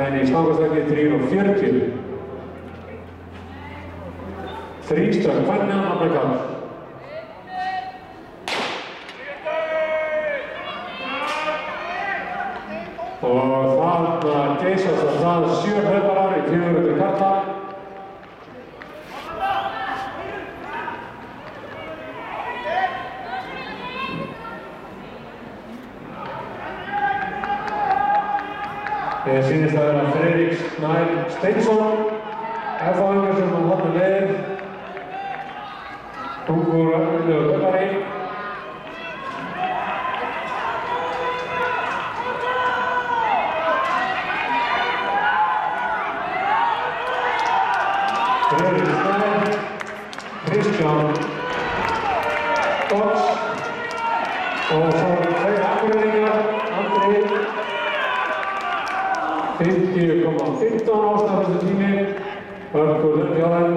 En í stangarstakki 3:40. Þrístökk, hvernig að nafna kall? Og þarna geysast að það 7 hlauparar í 400 kalla. Ég sýnist að vera Friðrik Snær Steinsson, erfáingur sem hann hafði leið, ungur öflugur hlaupari. Friðrik Snær, Kristján Dodds og svo tveir akureyringar, Andri 50,15 ástæðastu tími, Hörgur Lundhjáðan